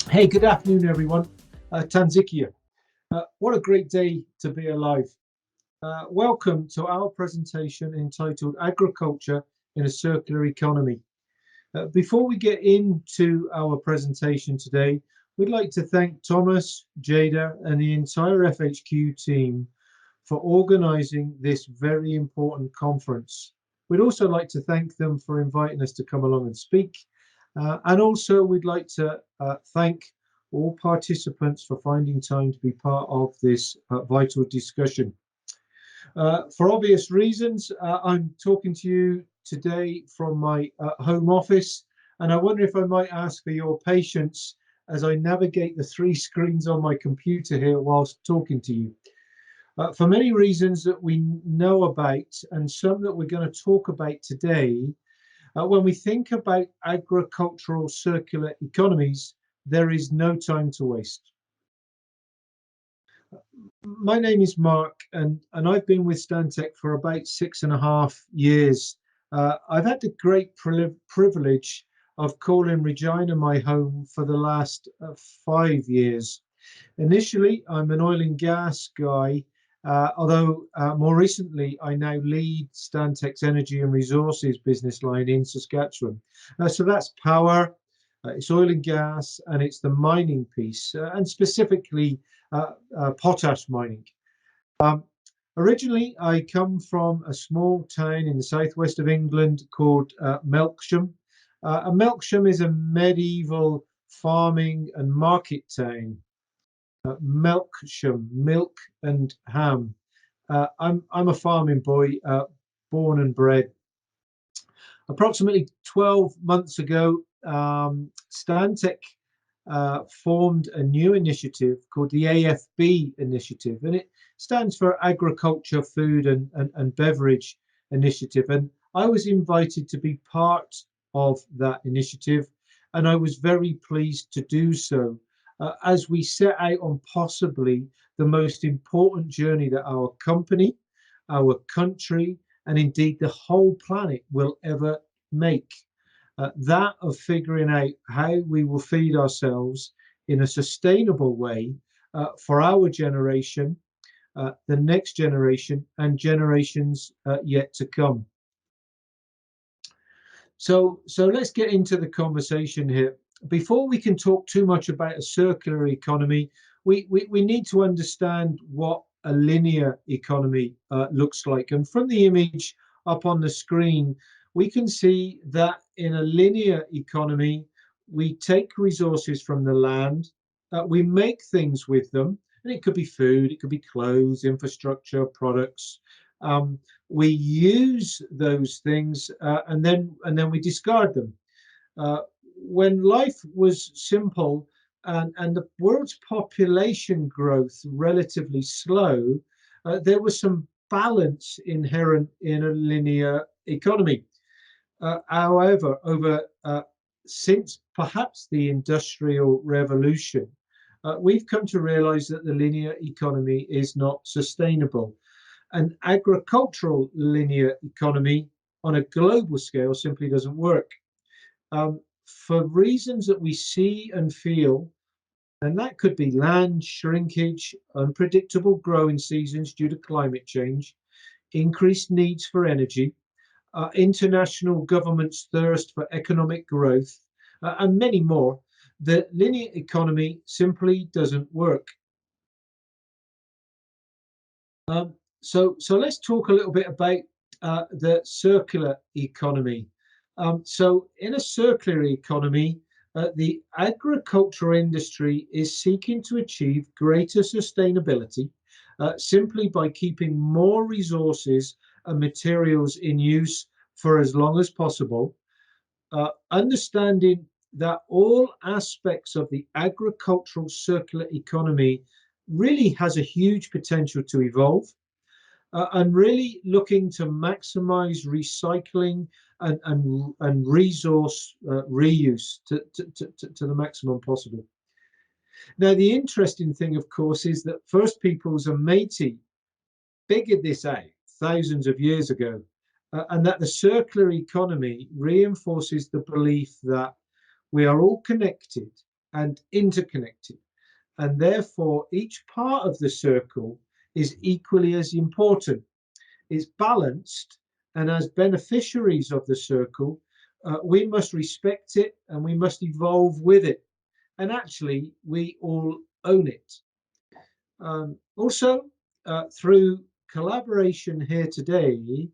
Hey, good afternoon, everyone. Tanzikia. What a great day to be alive. Welcome to our presentation entitled Agriculture in a Circular Economy. Before we get into our presentation today, we'd like to thank Thomas, Jada, and the entire FHQ team for organizing this very important conference. We'd also like to thank them for inviting us to come along and speak. And also, we'd like to thank all participants for finding time to be part of this vital discussion. For obvious reasons, I'm talking to you today from my home office, and I wonder if I might ask for your patience as I navigate the three screens on my computer here whilst talking to you. For many reasons that we know about, and some that we're going to talk about today, when we think about agricultural circular economies, there is no time to waste. My name is Mark, and I've been with Stantec for about 6.5 years. I've had the great privilege of calling Regina my home for the last 5 years. Initially, I'm an oil and gas guy, although more recently, I now lead Stantec's energy and resources business line in Saskatchewan. So that's power, it's oil and gas, and it's the mining piece, and specifically potash mining. Um, Originally, I come from a small town in the southwest of England called Melksham. Melksham is a medieval farming and market town. Melksham, milk and ham. I'm a farming boy, born and bred. Approximately 12 months ago, Stantec formed a new initiative called the AFB initiative, and it stands for Agriculture, Food and Beverage Initiative. And I was invited to be part of that initiative, and I was very pleased to do so as we set out on possibly the most important journey that our company, our country, and indeed the whole planet will ever make. That of figuring out how we will feed ourselves in a sustainable way for our generation, the next generation, and generations yet to come. So let's get into the conversation here. Before we can talk too much about a circular economy, we need to understand what a linear economy looks like. And from the image up on the screen, we can see that in a linear economy, we take resources from the land, we make things with them, and it could be food, it could be clothes, infrastructure, products. Um, we use those things and then we discard them. Uh, when life was simple and the world's population growth relatively slow, there was some balance inherent in a linear economy. However, over since perhaps the Industrial Revolution, we've come to realize that the linear economy is not sustainable. An agricultural linear economy on a global scale simply doesn't work. For reasons that we see and feel, and that could be land shrinkage, unpredictable growing seasons due to climate change, increased needs for energy, international governments' thirst for economic growth, and many more, the linear economy simply doesn't work. So let's talk a little bit about the circular economy. So in a circular economy, the agriculture industry is seeking to achieve greater sustainability simply by keeping more resources and materials in use for as long as possible, understanding that all aspects of the agricultural circular economy really has a huge potential to evolve, and really looking to maximize recycling and resource reuse to the maximum possible. Now, the interesting thing, of course, is that First Peoples and Métis figured this out thousands of years ago, and that the circular economy reinforces the belief that we are all connected and interconnected. And therefore, each part of the circle is equally as important. It's balanced, and as beneficiaries of the circle, we must respect it and we must evolve with it. And actually, we all own it. Also, through collaboration here today,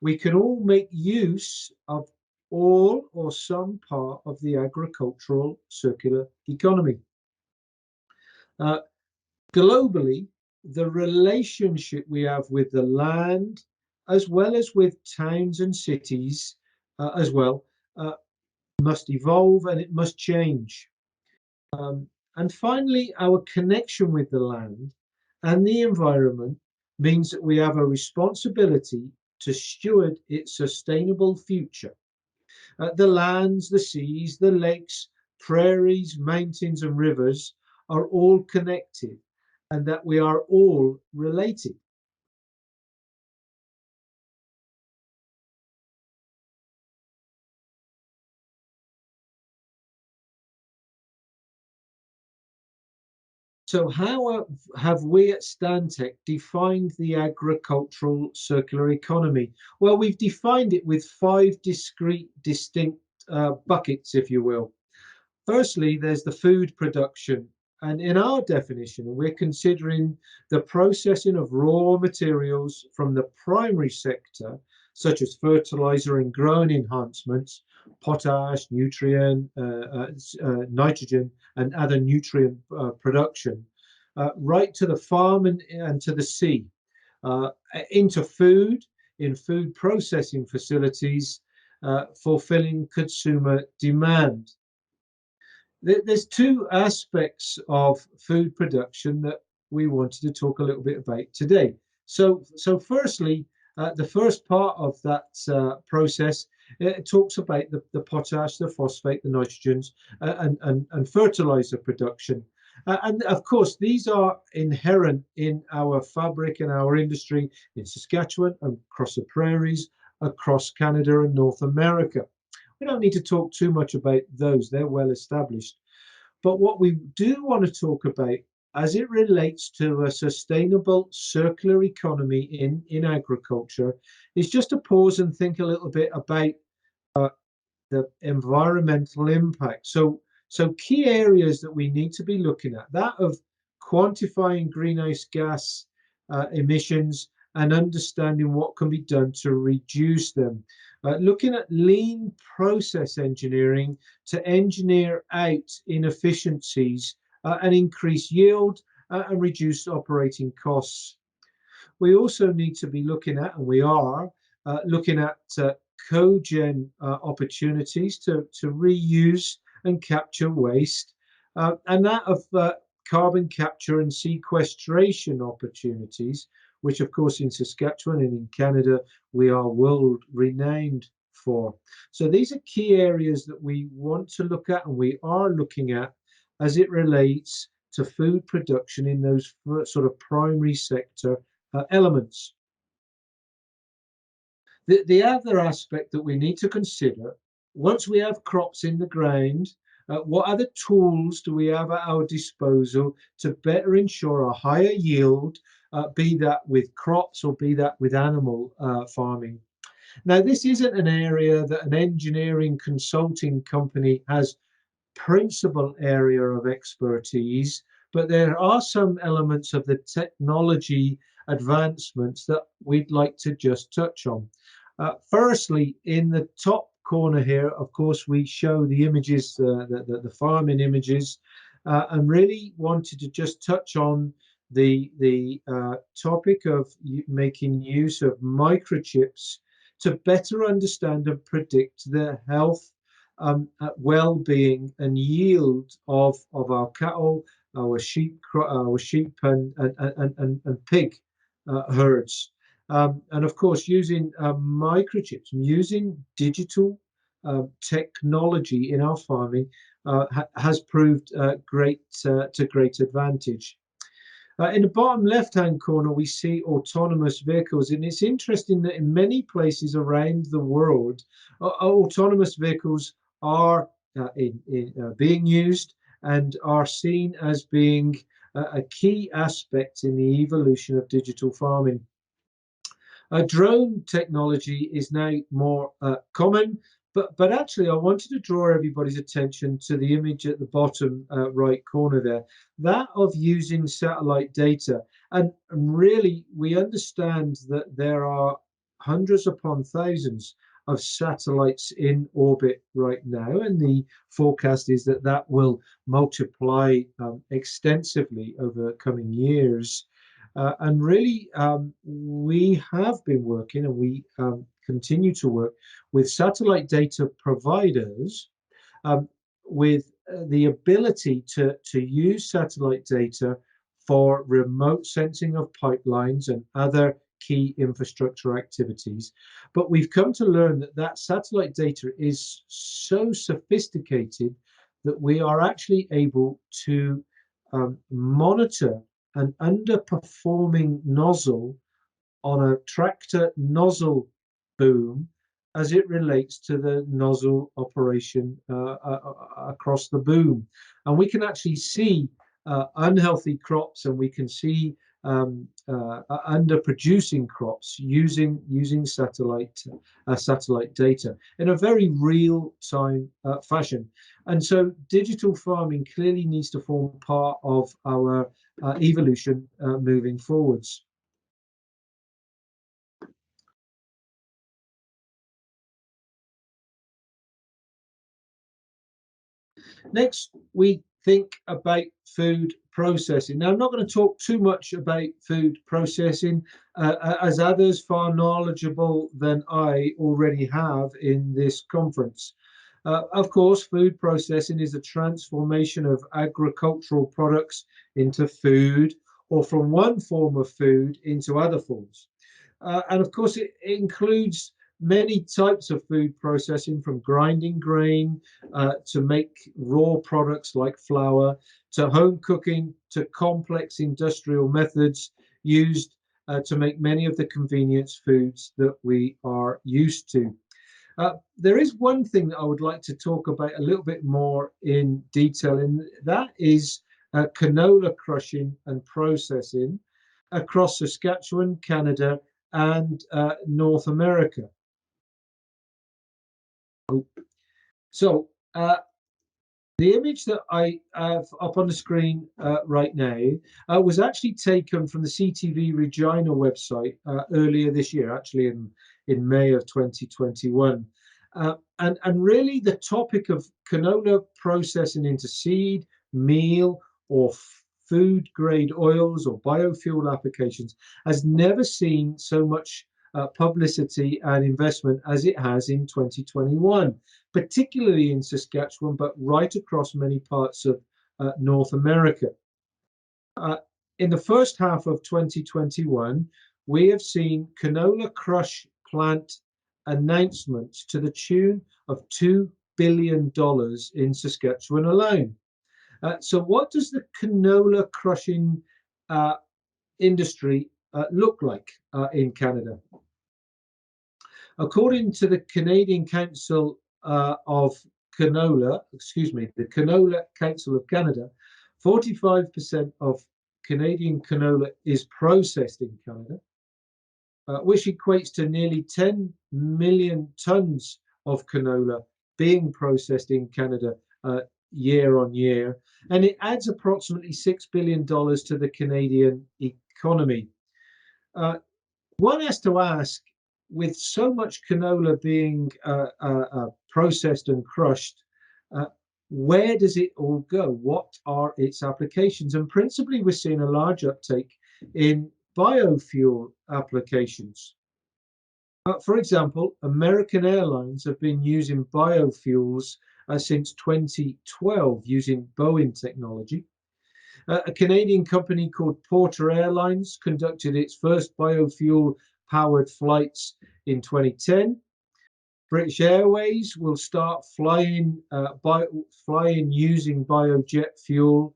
we can all make use of all or some part of the agricultural circular economy. Uh, Globally, the relationship we have with the land, as well as with towns and cities, as well, uh, must evolve and it must change. And finally, our connection with the land and the environment means that we have a responsibility to steward its sustainable future. The lands, the seas, the lakes, prairies, mountains, and rivers are all connected, and that we are all related. So, how have we at Stantec defined the agricultural circular economy? Well, we've defined it with five discrete, distinct buckets, if you will. Firstly, there's the food production. And in our definition, we're considering the processing of raw materials from the primary sector, such as fertilizer and growing enhancements, potash, nutrient, nitrogen, and other nutrient production, right to the farm and to the sea, uh, into food, in food processing facilities, fulfilling consumer demand. There's two aspects of food production that we wanted to talk a little bit about today. So firstly, the first part of that process, it talks about the potash, the phosphate, the nitrogens, and fertilizer production. And of course, these are inherent in our fabric and our industry in Saskatchewan and across the prairies, across Canada and North America. We don't need to talk too much about those, they're well established. But what we do want to talk about as it relates to a sustainable circular economy in agriculture is just to pause and think a little bit about the environmental impact. So key areas that we need to be looking at, that of quantifying greenhouse gas emissions and understanding what can be done to reduce them. Looking at lean process engineering to engineer out inefficiencies and increase yield and reduce operating costs. We also need to be looking at, and we are looking at cogen opportunities to reuse and capture waste, and that of carbon capture and sequestration opportunities, which, of course, in Saskatchewan and in Canada, we are world renowned for. So these are key areas that we want to look at and we are looking at as it relates to food production in those sort of primary sector elements. The other aspect that we need to consider, once we have crops in the ground, what other tools do we have at our disposal to better ensure a higher yield, be that with crops or be that with animal farming? Now, this isn't an area that an engineering consulting company has principal area of expertise, but there are some elements of the technology advancements that we'd like to just touch on. Firstly, in the top corner here, of course, we show the images, the farming images, and really wanted to just touch on the topic of making use of microchips to better understand and predict the health, well-being and yield of our cattle, our sheep and pig herds. And of course, using microchips, using digital technology in our farming has proved to great advantage. In the bottom left-hand corner, we see autonomous vehicles, and it's interesting that in many places around the world, autonomous vehicles are being used, and are seen as being a key aspect in the evolution of digital farming. Drone technology is now more common, but actually I wanted to draw everybody's attention to the image at the bottom right corner there, that of using satellite data. And really, we understand that there are hundreds upon thousands of satellites in orbit right now, and the forecast is that that will multiply extensively over coming years. And really, we have been working and we continue to work with satellite data providers um, with the ability to use satellite data for remote sensing of pipelines and other key infrastructure activities. But we've come to learn that that satellite data is so sophisticated that we are actually able to monitor an underperforming nozzle on a tractor nozzle boom as it relates to the nozzle operation across the boom. And we can actually see unhealthy crops, and we can see underproducing crops using satellite data in a very real time fashion. And so digital farming clearly needs to form part of our evolution moving forwards. Next, we think about food processing. Now, I'm not going to talk too much about food processing, as others far knowledgeable than I already have in this conference. Of course, food processing is a transformation of agricultural products into food, or from one form of food into other forms. And of course, it includes many types of food processing, from grinding grain to make raw products like flour, to home cooking, to complex industrial methods used to make many of the convenience foods that we are used to. There is one thing that I would like to talk about a little bit more in detail, and that is canola crushing and processing across Saskatchewan, Canada, and North America. So the image that I have up on the screen right now was actually taken from the CTV Regina website earlier this year, actually in May of 2021. And really the topic of canola processing into seed, meal, or food grade oils or biofuel applications has never seen so much publicity and investment as it has in 2021, particularly in Saskatchewan, but right across many parts of North America. Uh, in the first half of 2021, we have seen canola crush plant announcements to the tune of $2 billion in Saskatchewan alone. So what does the canola crushing industry look like in Canada? According to the Canadian Council of Canola, excuse me, the Canola Council of Canada, 45% of Canadian canola is processed in Canada, which equates to nearly 10 million tons of canola being processed in Canada year on year. And it adds approximately $6 billion to the Canadian economy. One has to ask, with so much canola being processed and crushed, uh, where does it all go? What are its applications? And principally, we're seeing a large uptake in biofuel applications. For example, American Airlines have been using biofuels since 2012 using Boeing technology. A Canadian company called Porter Airlines conducted its first biofuel powered flights in 2010. British Airways will start flying using biojet fuel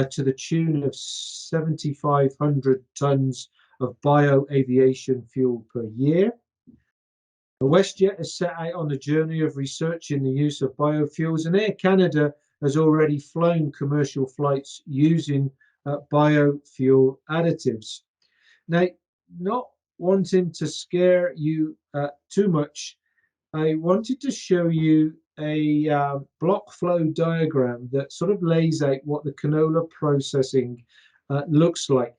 to the tune of 7,500 tons of bioaviation fuel per year. WestJet has set out on a journey of researching the use of biofuels, and Air Canada has already flown commercial flights using biofuel additives. Now, not wanting to scare you too much, I wanted to show you a block flow diagram that sort of lays out what the canola processing looks like.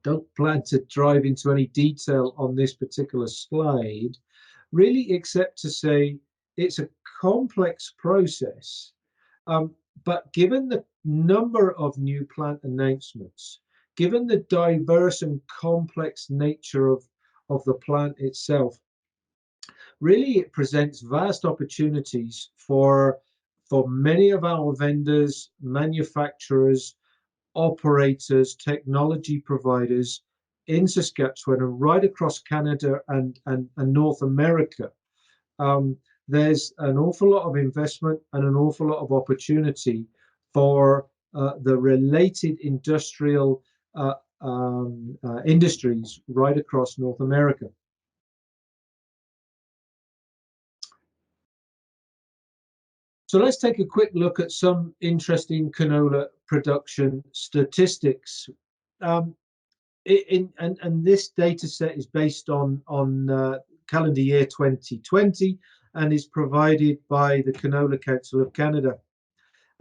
Don't plan to drive into any detail on this particular slide, really, except to say it's a complex process. But given the number of new plant announcements, given the diverse and complex nature of the plant itself, really it presents vast opportunities for many of our vendors, manufacturers, operators, technology providers in Saskatchewan and right across Canada and North America. Um, there's an awful lot of investment and an awful lot of opportunity for the related industrial industries right across North America. So let's take a quick look at some interesting canola production statistics. Um, and this data set is based on calendar year 2020 and is provided by the Canola Council of Canada.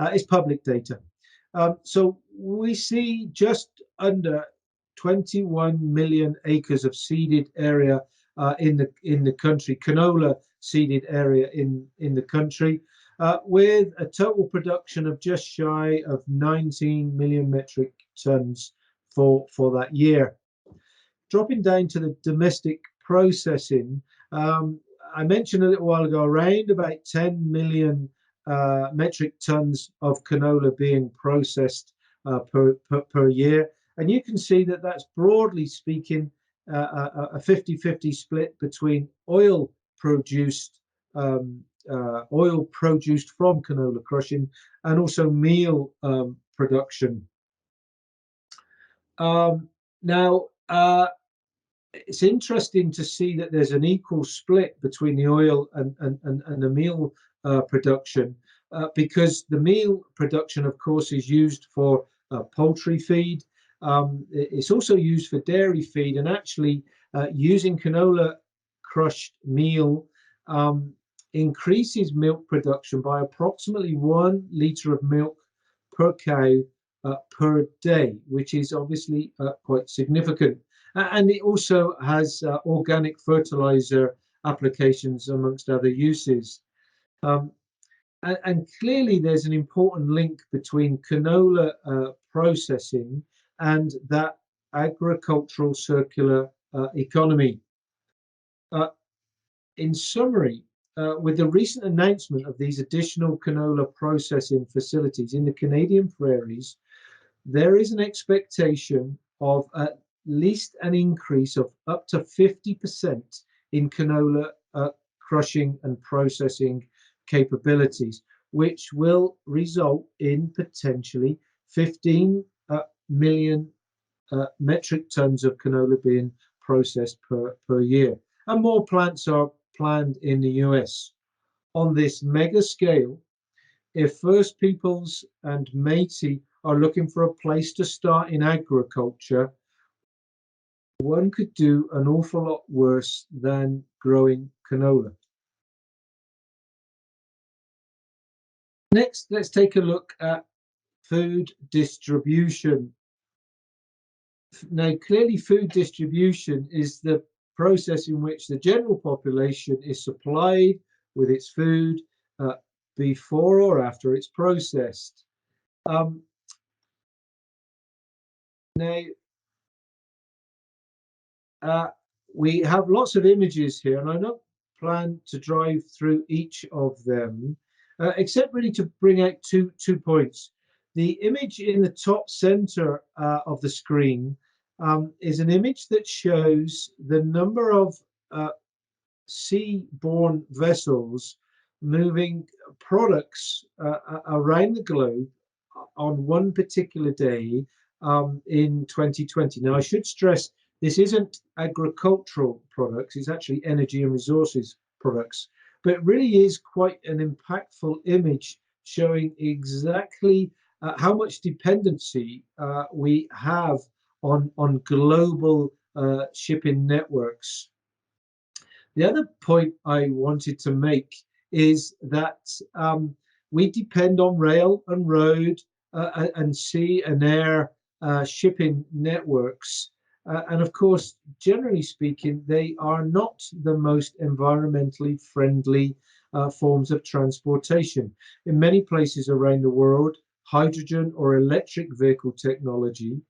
It's public data. So we see just under 21 million acres of seeded area in the country, canola seeded area in the country, with a total production of just shy of 19 million metric tons for that year. Dropping down to the domestic processing, I mentioned a little while ago around about 10 million metric tons of canola being processed per year. And you can see that that's broadly speaking a 50-50 split between oil produced oil produced from canola crushing and also meal production. Now, it's interesting to see that there's an equal split between the oil and the meal production, because the meal production, of course, is used for poultry feed. It's also used for dairy feed, and actually using canola crushed meal increases milk production by approximately 1 litre of milk per cow per day, which is obviously quite significant. And it also has organic fertilizer applications amongst other uses. And clearly there's an important link between canola processing and that agricultural circular economy. In summary, with the recent announcement of these additional canola processing facilities in the Canadian prairies, there is an expectation of at least an increase of up to 50% in canola crushing and processing capabilities, which will result in potentially 15 million metric tons of canola being processed per year. And more plants are planned in the US. On this mega scale, if First Peoples and Métis are looking for a place to start in agriculture, one could do an awful lot worse than growing canola. Next, let's take a look at food distribution. Now, clearly, food distribution is the process in which the general population is supplied with its food before or after it's processed. Now, we have lots of images here, and I don't plan to drive through each of them, except really to bring out two points. The image in the top center of the screen is an image that shows the number of sea-borne vessels moving products around the globe on one particular day in 2020. Now, I should stress this isn't agricultural products, it's actually energy and resources products, but it really is quite an impactful image showing exactly how much dependency we have on global shipping networks. The other point I wanted to make is that we depend on rail and road and sea and air shipping networks. And of course, generally speaking, they are not the most environmentally friendly forms of transportation. In many places around the world, hydrogen or electric vehicle technology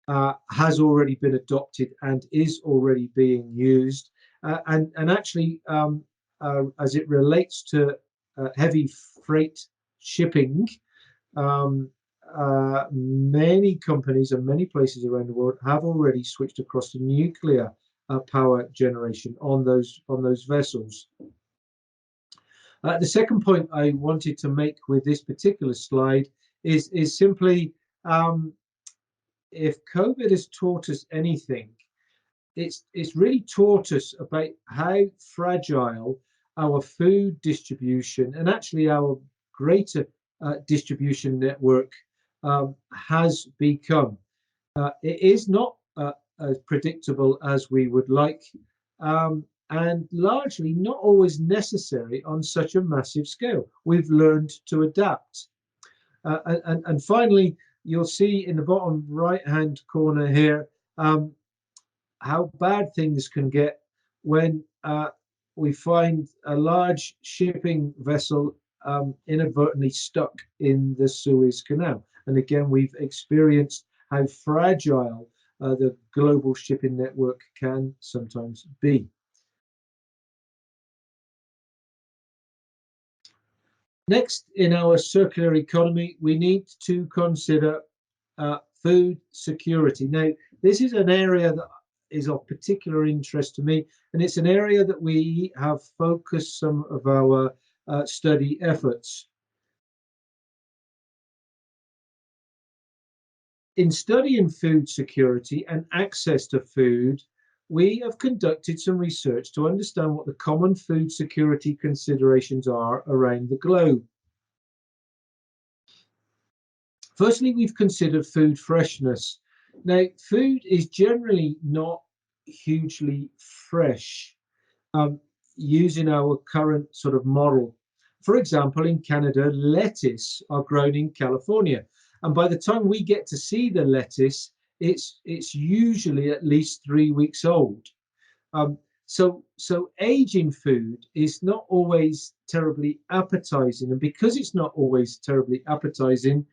has already been adopted and is already being used. And actually, as it relates to heavy freight shipping, um, many companies and many places around the world have already switched across to nuclear power generation on those vessels. The second point I wanted to make with this particular slide is simply if COVID has taught us anything, it's really taught us about how fragile our food distribution and actually our greater distribution network has become. It is not as predictable as we would like, and largely not always necessary on such a massive scale. We've learned to adapt. And finally, you'll see in the bottom right-hand corner here how bad things can get when we find a large shipping vessel inadvertently stuck in the Suez Canal. And again, we've experienced how fragile the global shipping network can sometimes be. Next, in our circular economy, we need to consider food security. Now, this is an area that is of particular interest to me, and it's an area that we have focused some of our study efforts. In studying food security and access to food, we have conducted some research to understand what the common food security considerations are around the globe. Firstly, we've considered food freshness. Now, food is generally not hugely fresh using our current sort of model. For example, in Canada, lettuce are grown in California. And by the time we get to see the lettuce, it's usually at least 3 weeks old. Um, so aging food is not always terribly appetizing, and because it's not always terribly appetizing,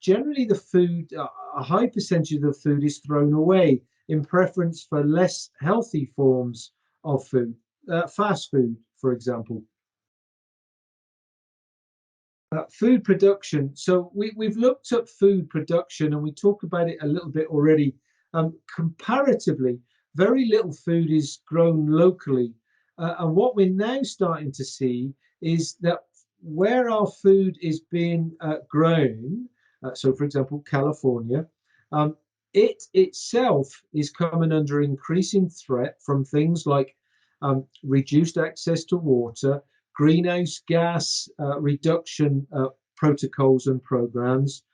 generally the food, a high percentage of the food is thrown away in preference for less healthy forms of food, fast food, for example. Food production. So we've looked at food production and we talked about it a little bit already. Comparatively, very little food is grown locally. And what we're now starting to see is that where our food is being grown, so for example, California, um, it itself is coming under increasing threat from things like reduced access to water, greenhouse gas reduction protocols and programs,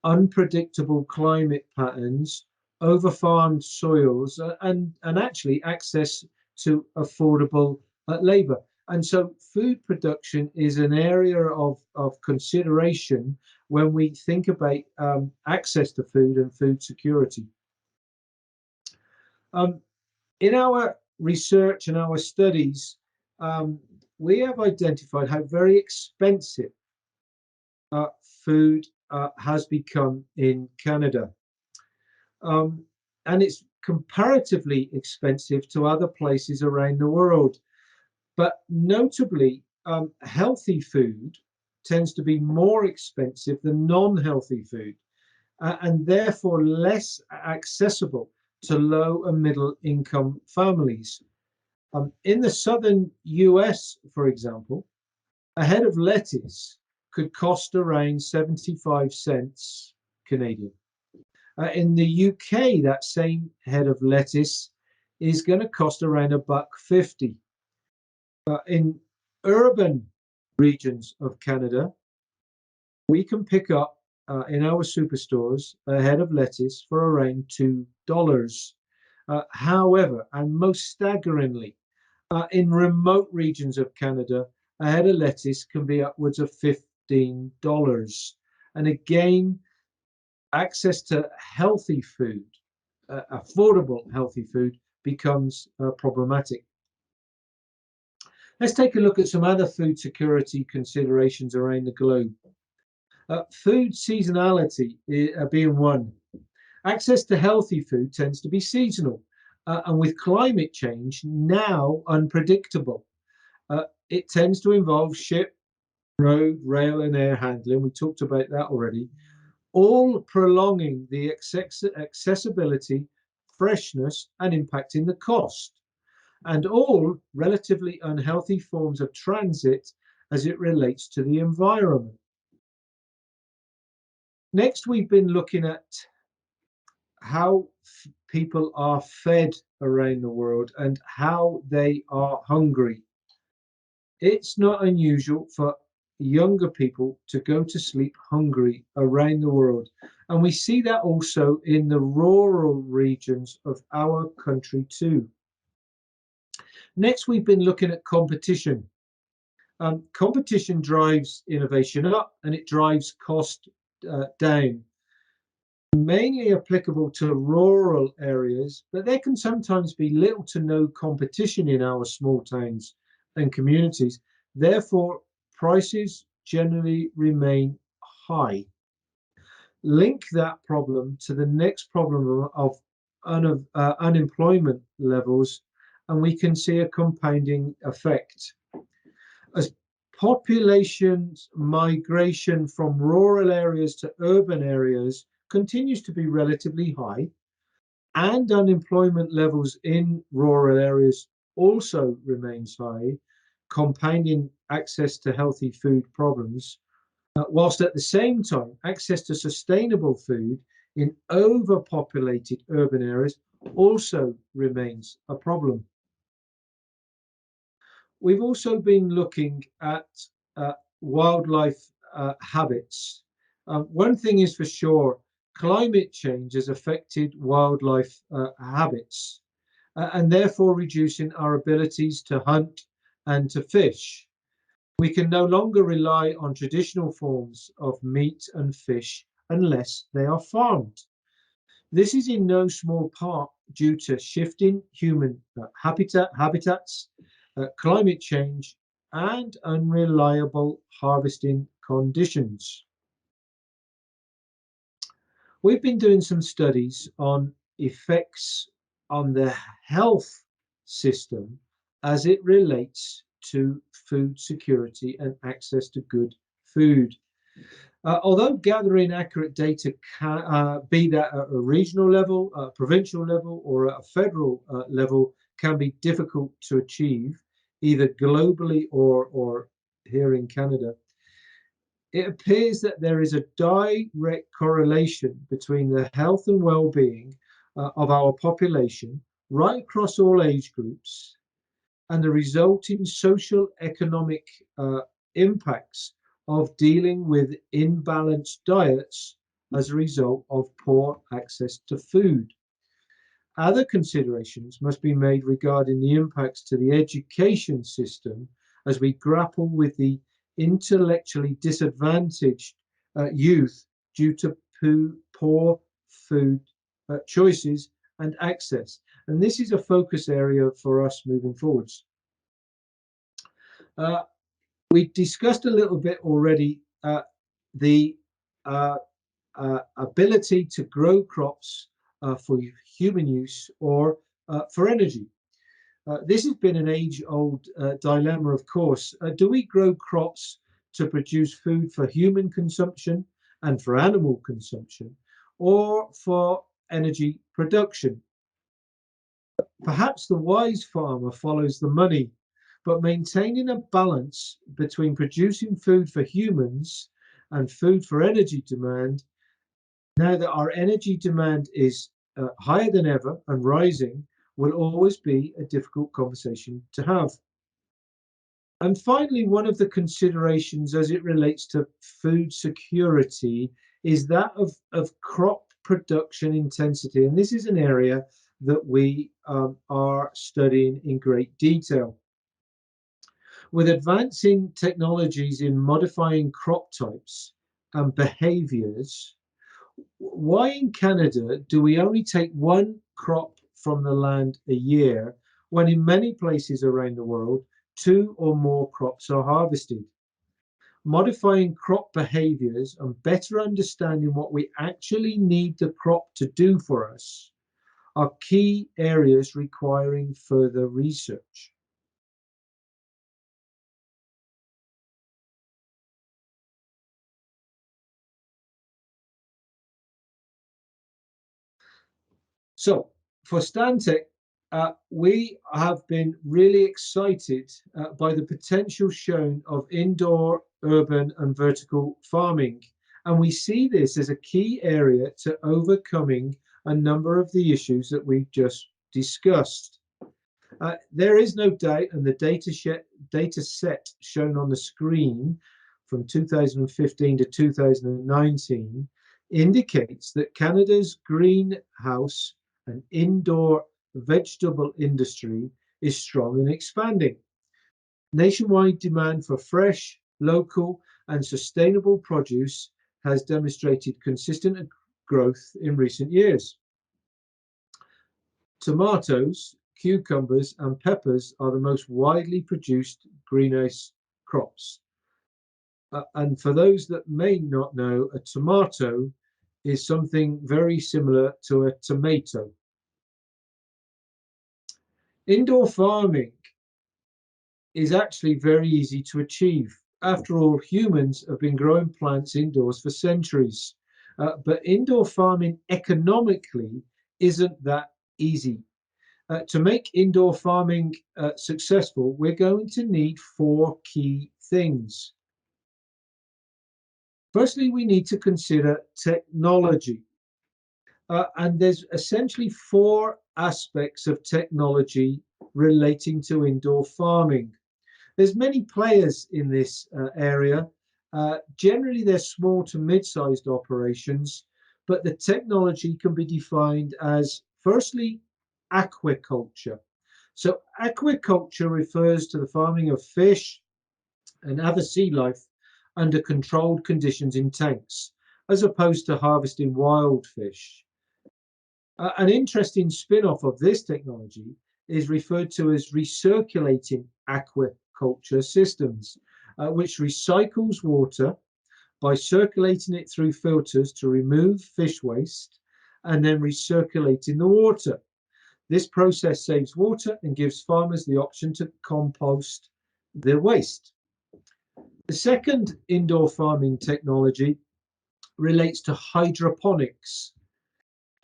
unpredictable climate patterns, over-farmed soils, and actually access to affordable labor. And so food production is an area of consideration when we think about access to food and food security. Um, in our research and our studies, we have identified how very expensive food has become in Canada. Um, and it's comparatively expensive to other places around the world. But notably, healthy food tends to be more expensive than non-healthy food, and therefore less accessible to low and middle income families. In the southern US, for example, a head of lettuce could cost around 75 cents Canadian. In the UK, that same head of lettuce is going to cost around $1.50. In urban regions of Canada, We can pick up in our superstores a head of lettuce for around $2. However, and most staggeringly, in remote regions of Canada, a head of lettuce can be upwards of $15. And again, access to healthy food, affordable healthy food, becomes problematic. Let's take a look at some other food security considerations around the globe. Food seasonality being one. Access to healthy food tends to be seasonal, and with climate change now unpredictable. It tends to involve ship, road, rail, and air handling. We talked about that already, all prolonging the accessibility, freshness, and impacting the cost, and all relatively unhealthy forms of transit as it relates to the environment. Next, we've been looking at how people are fed around the world and how they are hungry. It's not unusual for younger people to go to sleep hungry around the world. And we see that also in the rural regions of our country too. Next, we've been looking at competition. Competition drives innovation up and it drives cost down. Mainly applicable to rural areas, but there can sometimes be little to no competition in our small towns and communities. Therefore, prices generally remain high. Link that problem to the next problem of unemployment levels, and we can see a compounding effect. As population's migration from rural areas to urban areas continues to be relatively high, and unemployment levels in rural areas also remains high, compounding access to healthy food problems, whilst at the same time, access to sustainable food in overpopulated urban areas also remains a problem. We've also been looking at wildlife habits. One thing is for sure, climate change has affected wildlife habits and therefore reducing our abilities to hunt and to fish. We can no longer rely on traditional forms of meat and fish unless they are farmed. This is in no small part due to shifting human habitats, climate change, and unreliable harvesting conditions. We've been doing some studies on effects on the health system as it relates to food security and access to good food. Although gathering accurate data can be that at a regional level, a provincial level, or at a federal level, can be difficult to achieve, either globally or here in Canada, it appears that there is a direct correlation between the health and well-being of our population right across all age groups and the resulting social economic impacts of dealing with imbalanced diets as a result of poor access to food. Other considerations must be made regarding the impacts to the education system as we grapple with the intellectually disadvantaged youth due to poor food choices and access. And this is a focus area for us moving forwards. We discussed a little bit already the ability to grow crops for human use or for energy. This has been an age-old dilemma, of course. Do we grow crops to produce food for human consumption and for animal consumption, or for energy production? Perhaps the wise farmer follows the money, but maintaining a balance between producing food for humans and food for energy demand, now that our energy demand is higher than ever and rising, will always be a difficult conversation to have. And finally, one of the considerations as it relates to food security is that of crop production intensity. And this is an area that we are studying in great detail. With advancing technologies in modifying crop types and behaviors, why in Canada do we only take one crop from the land a year when in many places around the world, two or more crops are harvested? Modifying crop behaviors and better understanding what we actually need the crop to do for us are key areas requiring further research. So for Stantec, we have been really excited by the potential shown of indoor, urban, and vertical farming. And we see this as a key area to overcoming a number of the issues that we've just discussed. There is no doubt, and the data set shown on the screen from 2015 to 2019 indicates that Canada's greenhouse and indoor vegetable industry is strong and expanding. Nationwide demand for fresh, local, and sustainable produce has demonstrated consistent growth in recent years. Tomatoes, cucumbers, and peppers are the most widely produced greenhouse crops. And for those that may not know, a tomato is something very similar to a tomato. Indoor farming is actually very easy to achieve. After all, humans have been growing plants indoors for centuries. But indoor farming economically isn't that easy. To make indoor farming successful, we're going to need four key things. Firstly, we need to consider technology. And there's essentially four aspects of technology relating to indoor farming. There's many players in this area. Generally, they're small to mid-sized operations, but the technology can be defined as, firstly, aquaculture. So aquaculture refers to the farming of fish and other sea life under controlled conditions in tanks, as opposed to harvesting wild fish. An interesting spin-off of this technology is referred to as recirculating aquaculture systems, which recycles water by circulating it through filters to remove fish waste and then recirculating the water. This process saves water and gives farmers the option to compost their waste. The second indoor farming technology relates to hydroponics.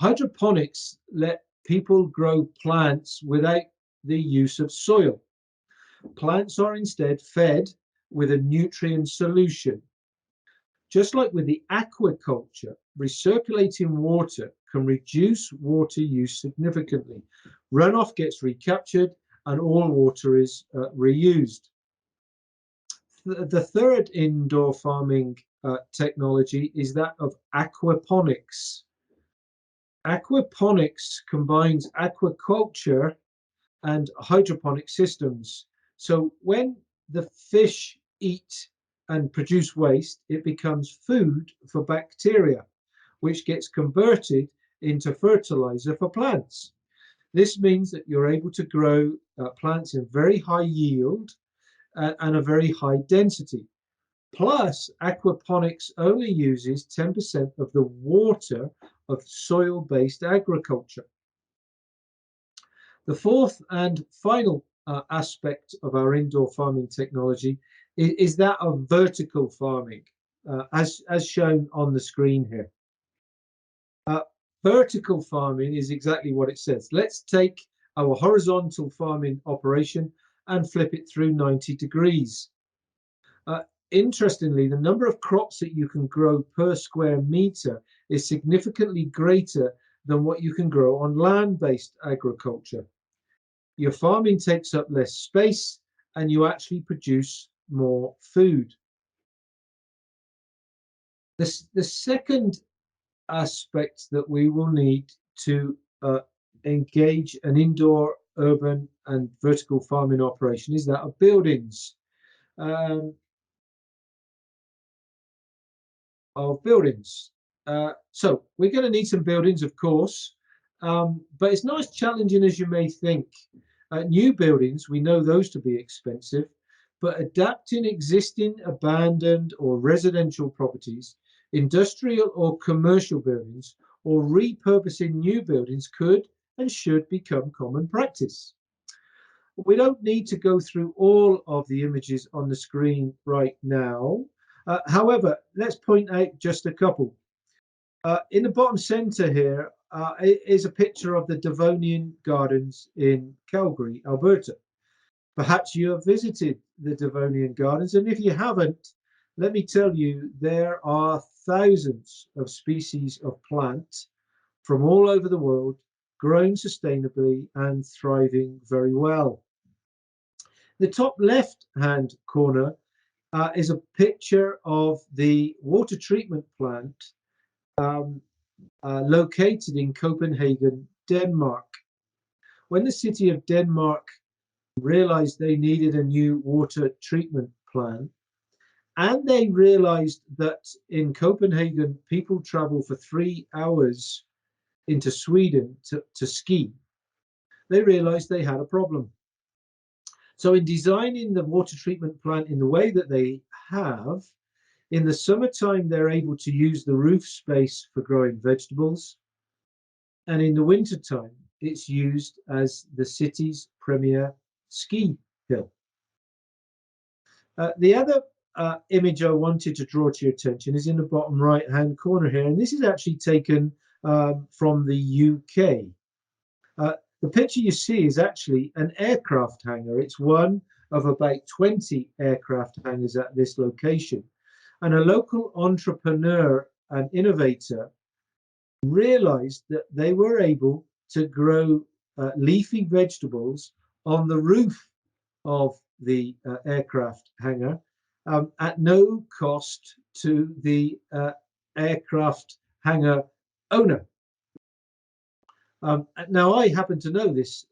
Hydroponics let people grow plants without the use of soil. Plants are instead fed with a nutrient solution. Just like with the aquaculture, recirculating water can reduce water use significantly. Runoff gets recaptured and all water is reused. The third indoor farming technology is that of aquaponics. Aquaponics combines aquaculture and hydroponic systems. So when the fish eat and produce waste, it becomes food for bacteria, which gets converted into fertilizer for plants. This means that you're able to grow plants in very high yield and a very high density. Plus, aquaponics only uses 10% of the water of soil-based agriculture. The fourth and final aspect of our indoor farming technology is that of vertical farming, as shown on the screen here. Vertical farming is exactly what it says. Let's take our horizontal farming operation and flip it through 90 degrees. Interestingly, the number of crops that you can grow per square meter is significantly greater than what you can grow on land-based agriculture. Your farming takes up less space and you actually produce more food. The second aspect that we will need to engage an indoor, urban, and vertical farming operation is that of buildings. Um, so we're going to need some buildings, of course, but it's not as challenging as you may think. New buildings, we know those to be expensive, but adapting existing abandoned or residential properties, industrial or commercial buildings, or repurposing new buildings could and should become common practice. We don't need to go through all of the images on the screen right now. However, let's point out just a couple. In the bottom center here is a picture of the Devonian Gardens in Calgary, Alberta. Perhaps you have visited the Devonian Gardens, and if you haven't, let me tell you, there are thousands of species of plant from all over the world growing sustainably and thriving very well. The top left-hand corner is a picture of the water treatment plant um, located in Copenhagen, Denmark. When the city of Denmark realized they needed a new water treatment plant, and they realized that in Copenhagen, people travel for 3 hours into Sweden to ski, they realized they had a problem. So in designing the water treatment plant in the way that they have, in the summertime, they're able to use the roof space for growing vegetables. And in the wintertime, it's used as the city's premier ski hill. The other image I wanted to draw to your attention is in the bottom right-hand corner here. And this is actually taken from the UK. The picture you see is actually an aircraft hangar. It's one of about 20 aircraft hangars at this location. And a local entrepreneur and innovator realized that they were able to grow leafy vegetables on the roof of the aircraft hangar at no cost to the aircraft hangar owner. Now, I happen to know this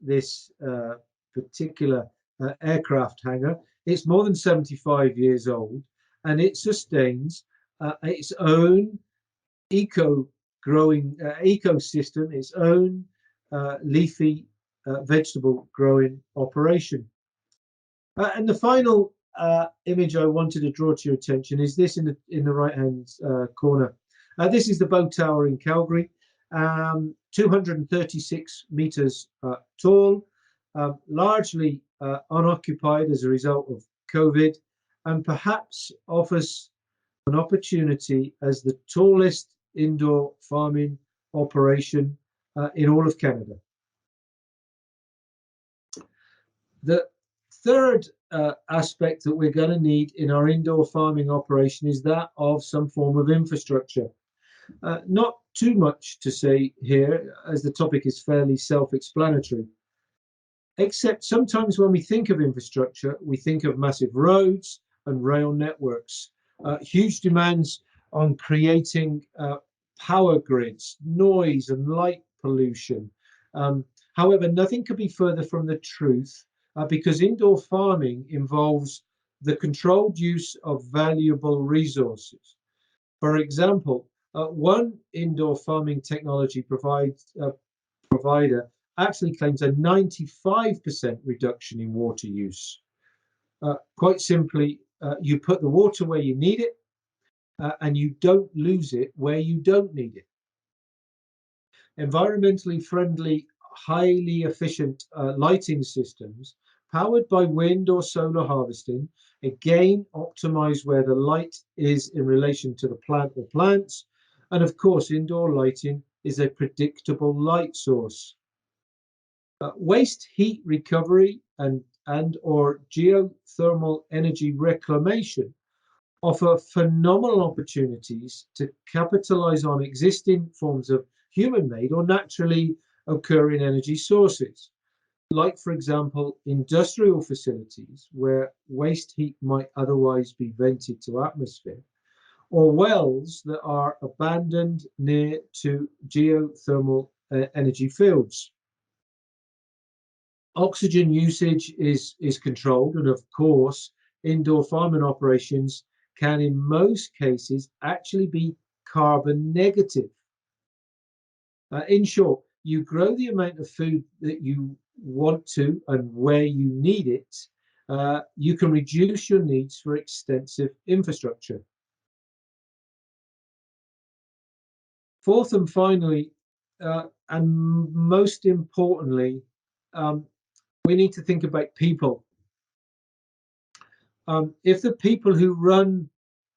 particular aircraft hangar. It's more than 75 years old, and it sustains its own growing ecosystem, its own leafy vegetable growing operation. And the final image I wanted to draw to your attention is this in the right-hand corner. This is the Bow Tower in Calgary, 236 meters tall, largely unoccupied as a result of COVID, and perhaps offers an opportunity as the tallest indoor farming operation in all of Canada. The third aspect that we're going to need in our indoor farming operation is that of some form of infrastructure. Not too much to say here, as the topic is fairly self-explanatory, except sometimes when we think of infrastructure, we think of massive roads and rail networks, huge demands on creating power grids, noise and light pollution. However, nothing could be further from the truth because indoor farming involves the controlled use of valuable resources. For example, one indoor farming technology provider actually claims a 95% reduction in water use. Quite simply, you put the water where you need it, and you don't lose it where you don't need it. Environmentally friendly, highly efficient lighting systems powered by wind or solar harvesting, again, optimize where the light is in relation to the plant or plants. And of course, indoor lighting is a predictable light source. Waste heat recovery and or geothermal energy reclamation offer phenomenal opportunities to capitalize on existing forms of human-made or naturally occurring energy sources. like, for example, industrial facilities where waste heat might otherwise be vented to atmosphere, or wells that are abandoned near to geothermal energy fields. Oxygen usage is controlled, and of course, indoor farming operations can, in most cases, actually be carbon negative. In short, you grow the amount of food that you want to and where you need it. You can reduce your needs for extensive infrastructure. Fourth and finally, and most importantly, um, we need to think about people. If the people who run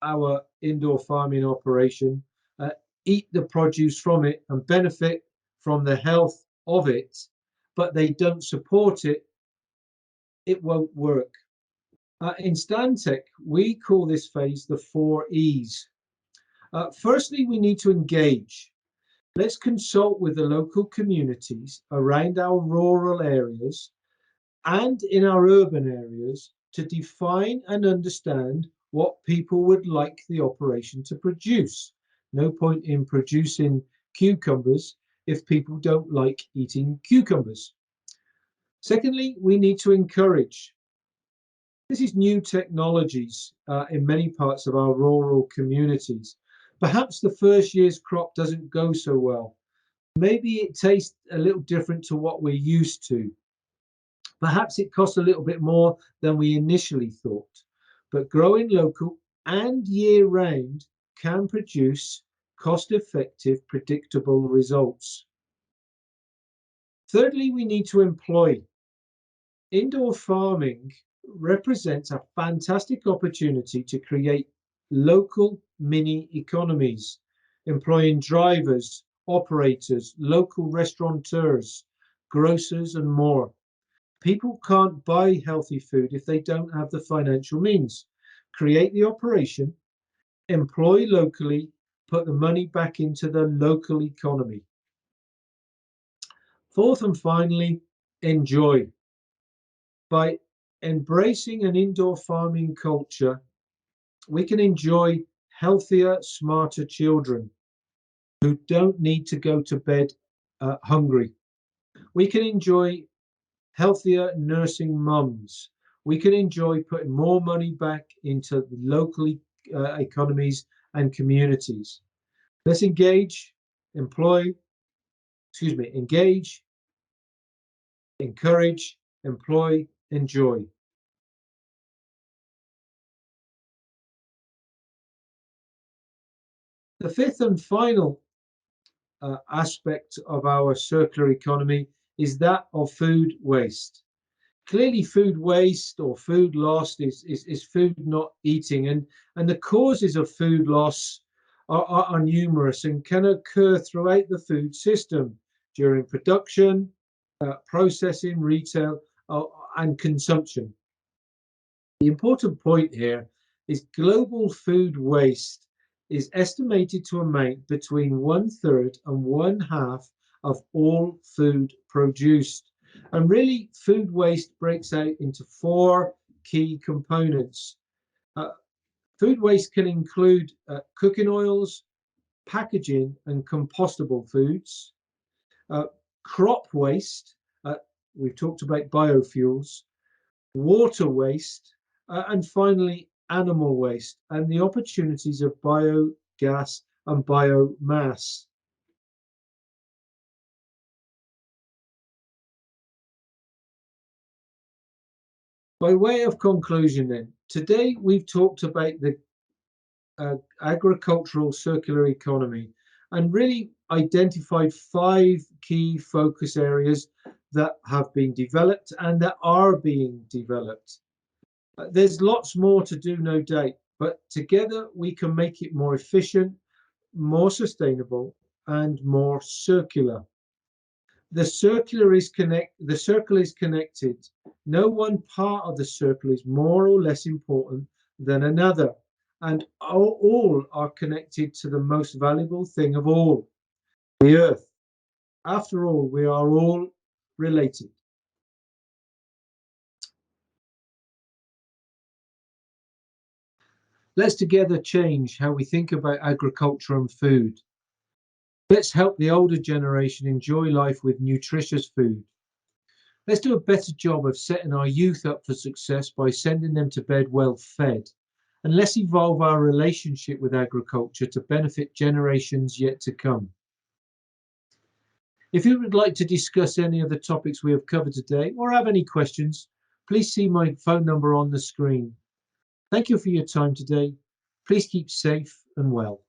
our indoor farming operation uh, eat the produce from it and benefit from the health of it, but they don't support it, it won't work. In Stantec, we call this phase the 4 E's. Firstly, we need to engage. Let's consult with the local communities around our rural areas and in our urban areas to define and understand what people would like the operation to produce. No point in producing cucumbers if people don't like eating cucumbers. Secondly, we need to encourage. This is new technologies in many parts of our rural communities. Perhaps the first year's crop doesn't go so well. Maybe it tastes a little different to what we're used to. Perhaps it costs a little bit more than we initially thought. But growing local and year round can produce cost effective, predictable results. Thirdly, we need to employ. Indoor farming represents a fantastic opportunity to create local mini economies, employing drivers, operators, local restaurateurs, grocers, and more. People can't buy healthy food if they don't have the financial means. Create the operation, employ locally, put the money back into the local economy. Fourth and finally, enjoy. By embracing an indoor farming culture, we can enjoy healthier, smarter children who don't need to go to bed hungry. We can enjoy healthier nursing mums. We can enjoy putting more money back into the local economies and communities. Let's engage, encourage, employ, enjoy. The fifth and final aspect of our circular economy is that of food waste. Clearly, food waste or food lost is food not eating, and the causes of food loss are numerous and can occur throughout the food system during production, processing, retail, and consumption. The important point here is global food waste is estimated to amount between 1/3 and 1/2 of all food produced. And really, food waste breaks out into four key components. Uh, Food waste can include cooking oils, packaging, and compostable foods. Uh, Crop waste, uh, we've talked about biofuels, water waste, and finally, animal waste and the opportunities of biogas and biomass. By way of conclusion, then, today we've talked about the agricultural circular economy and really identified five key focus areas that have been developed and that are being developed. There's lots more to do, no doubt, but together we can make it more efficient, more sustainable, and more circular. The circle is connected. No one part of the circle is more or less important than another, and all are connected to the most valuable thing of all, the earth. After all, we are all related. Let's together change how we think about agriculture and food. Let's help the older generation enjoy life with nutritious food. Let's do a better job of setting our youth up for success by sending them to bed well fed. And let's evolve our relationship with agriculture to benefit generations yet to come. If you would like to discuss any of the topics we have covered today or have any questions, please see my phone number on the screen. Thank you for your time today. Please keep safe and well.